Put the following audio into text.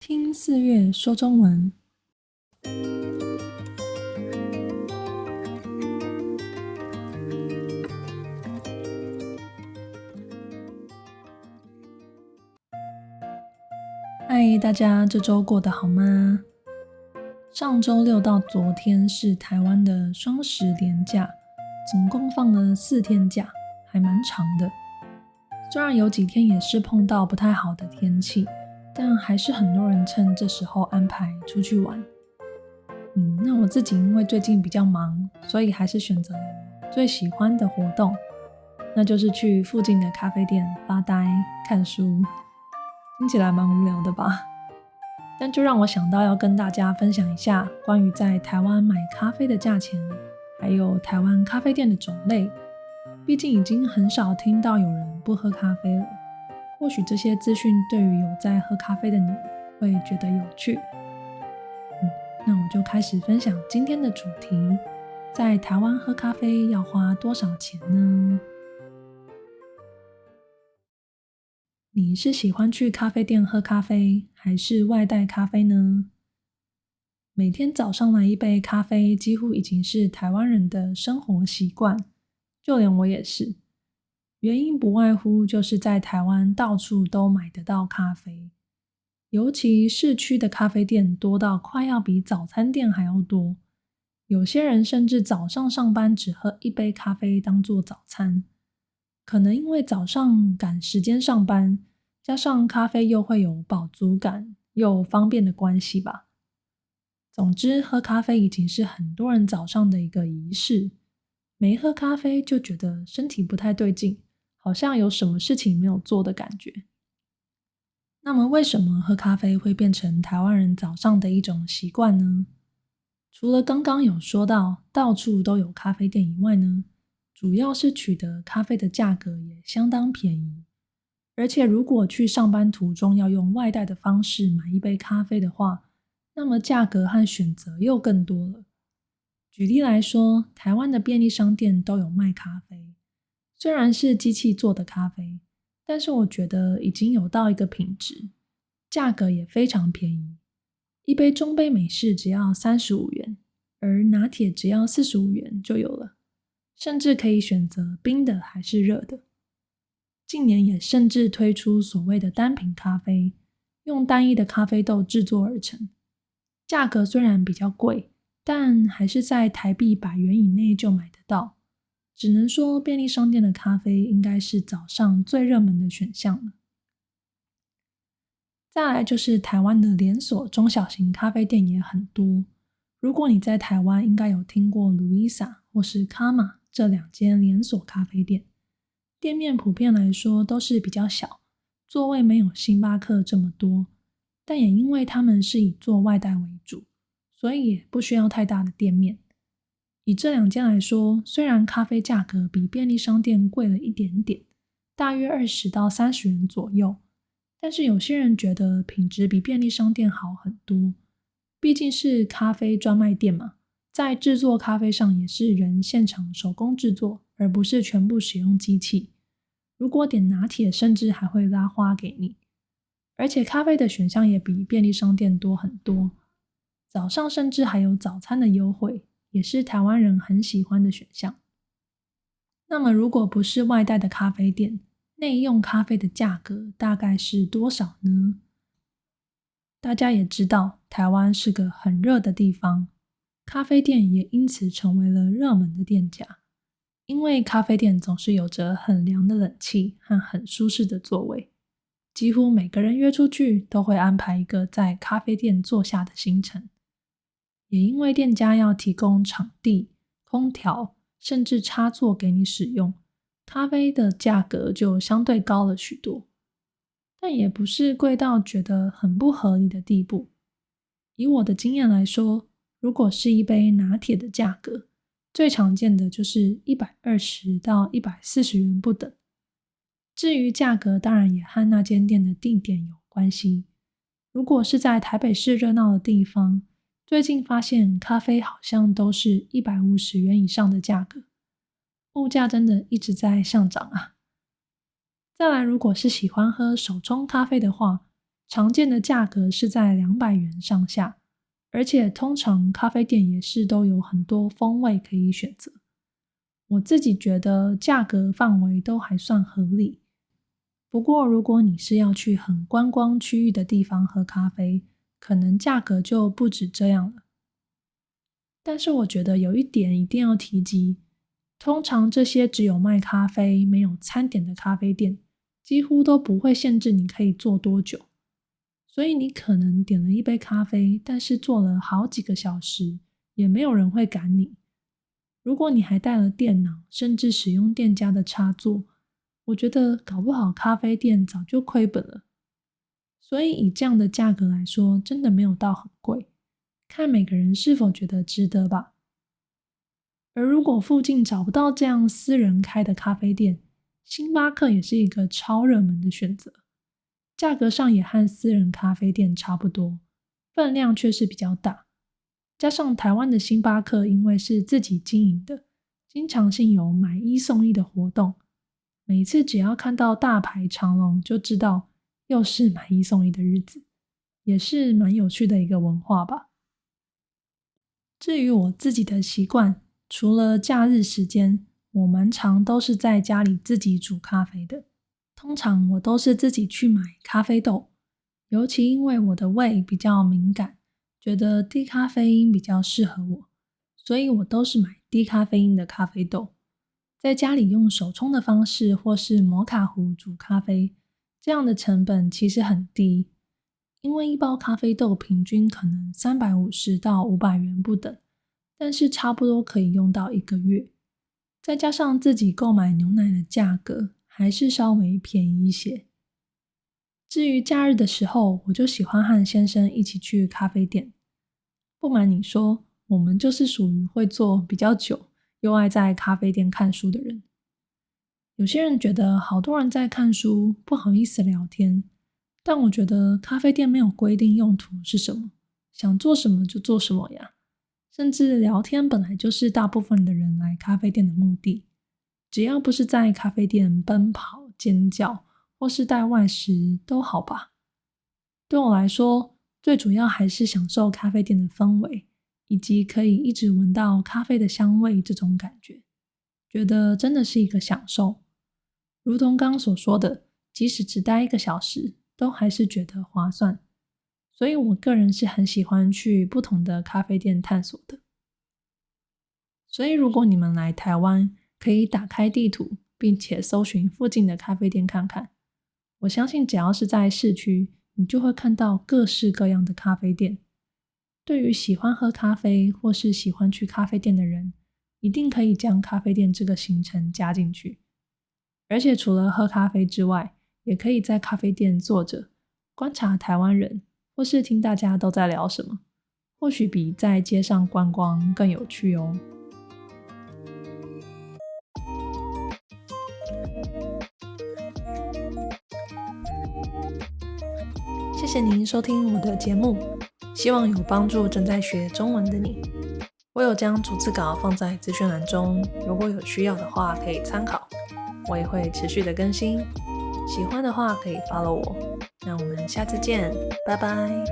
听四月说中文。嗨，大家这周过得好吗？上周六到昨天是台湾的双十连假，总共放了4天假，还蛮长的。虽然有几天也是碰到不太好的天气，但还是很多人趁这时候安排出去玩。那我自己因为最近比较忙，所以还是选择了我最喜欢的活动，那就是去附近的咖啡店发呆、看书。听起来蛮无聊的吧？但就让我想到要跟大家分享一下关于在台湾买咖啡的价钱，还有台湾咖啡店的种类。毕竟已经很少听到有人不喝咖啡了，或许这些资讯对于有在喝咖啡的你会觉得有趣。那我就开始分享今天的主题，在台湾喝咖啡要花多少钱呢？你是喜欢去咖啡店喝咖啡，还是外带咖啡呢？每天早上来一杯咖啡，几乎已经是台湾人的生活习惯，就连我也是。原因不外乎就是在台湾到处都买得到咖啡，尤其市区的咖啡店多到快要比早餐店还要多。有些人甚至早上上班只喝一杯咖啡当做早餐，可能因为早上赶时间上班，加上咖啡又会有饱足感又方便的关系吧。总之，喝咖啡已经是很多人早上的一个仪式，没喝咖啡就觉得身体不太对劲，好像有什么事情没有做的感觉。那么为什么喝咖啡会变成台湾人早上的一种习惯呢？除了刚刚有说到到处都有咖啡店以外呢，主要是取得咖啡的价格也相当便宜，而且如果去上班途中要用外带的方式买一杯咖啡的话，那么价格和选择又更多了。举例来说，台湾的便利商店都有卖咖啡，虽然是机器做的咖啡，但是我觉得已经有到一个品质，价格也非常便宜。一杯中杯美式只要35元，而拿铁只要45元就有了，甚至可以选择冰的还是热的。近年也甚至推出所谓的单品咖啡，用单一的咖啡豆制作而成，价格虽然比较贵，但还是在台币100元以内就买得到。只能说便利商店的咖啡应该是早上最热门的选项了。再来就是台湾的连锁中小型咖啡店也很多，如果你在台湾应该有听过 Louisa 或是 Kama 这2间连锁咖啡店，店面普遍来说都是比较小，座位没有星巴克这么多，但也因为他们是以做外带为主，所以也不需要太大的店面。以这2间来说，虽然咖啡价格比便利商店贵了一点点，大约20到30元左右，但是有些人觉得品质比便利商店好很多，毕竟是咖啡专卖店嘛，在制作咖啡上也是人现场手工制作，而不是全部使用机器。如果点拿铁，甚至还会拉花给你，而且咖啡的选项也比便利商店多很多，早上甚至还有早餐的优惠，也是台湾人很喜欢的选项。那么如果不是外带的咖啡店，内用咖啡的价格大概是多少呢？大家也知道，台湾是个很热的地方，咖啡店也因此成为了热门的店家。因为咖啡店总是有着很凉的冷气和很舒适的座位，几乎每个人约出去都会安排一个在咖啡店坐下的行程。也因为店家要提供场地、空调，甚至插座给你使用，咖啡的价格就相对高了许多。但也不是贵到觉得很不合理的地步。以我的经验来说，如果是一杯拿铁的价格，最常见的就是120到140元不等。至于价格，当然也和那间店的地点有关系。如果是在台北市热闹的地方，最近发现咖啡好像都是150元以上的价格，物价真的一直在上涨啊。再来，如果是喜欢喝手冲咖啡的话，常见的价格是在200元上下，而且通常咖啡店也是都有很多风味可以选择。我自己觉得价格范围都还算合理。不过如果你是要去很观光区域的地方喝咖啡，可能价格就不止这样了。但是我觉得有一点一定要提及，通常这些只有卖咖啡没有餐点的咖啡店，几乎都不会限制你可以坐多久。所以你可能点了一杯咖啡，但是坐了好几个小时，也没有人会赶你。如果你还带了电脑，甚至使用店家的插座，我觉得搞不好咖啡店早就亏本了。所以以这样的价格来说，真的没有到很贵，看每个人是否觉得值得吧。而如果附近找不到这样私人开的咖啡店，星巴克也是一个超热门的选择。价格上也和私人咖啡店差不多，分量却是比较大。加上台湾的星巴克因为是自己经营的，经常性有买一送一的活动，每次只要看到大排长龙，就知道又是买一送一的日子，也是蛮有趣的一个文化吧。至于我自己的习惯，除了假日时间，我蛮常都是在家里自己煮咖啡的。通常我都是自己去买咖啡豆，尤其因为我的胃比较敏感，觉得低咖啡因比较适合我，所以我都是买低咖啡因的咖啡豆。在家里用手冲的方式或是摩卡壶煮咖啡，这样的成本其实很低，因为一包咖啡豆平均可能350到500元不等，但是差不多可以用到1个月。再加上自己购买牛奶的价格，还是稍微便宜一些。至于假日的时候，我就喜欢和先生一起去咖啡店。不瞒你说，我们就是属于会坐比较久，又爱在咖啡店看书的人。有些人觉得好多人在看书，不好意思聊天，但我觉得咖啡店没有规定用途是什么，想做什么就做什么呀。甚至聊天本来就是大部分的人来咖啡店的目的。只要不是在咖啡店奔跑、尖叫，或是带外食都好吧。对我来说，最主要还是享受咖啡店的氛围，以及可以一直闻到咖啡的香味这种感觉，觉得真的是一个享受。如同刚刚所说的，即使只待1个小时，都还是觉得划算。所以我个人是很喜欢去不同的咖啡店探索的。所以如果你们来台湾，可以打开地图，并且搜寻附近的咖啡店看看。我相信只要是在市区，你就会看到各式各样的咖啡店。对于喜欢喝咖啡或是喜欢去咖啡店的人，一定可以将咖啡店这个行程加进去。而且除了喝咖啡之外，也可以在咖啡店坐着，观察台湾人，或是听大家都在聊什么，或许比在街上观光更有趣哦。谢谢您收听我的节目，希望有帮助正在学中文的你。我有将逐字稿放在资讯栏中，如果有需要的话可以参考。我也会持续的更新，喜欢的话可以 follow 我。那我们下次见，拜拜。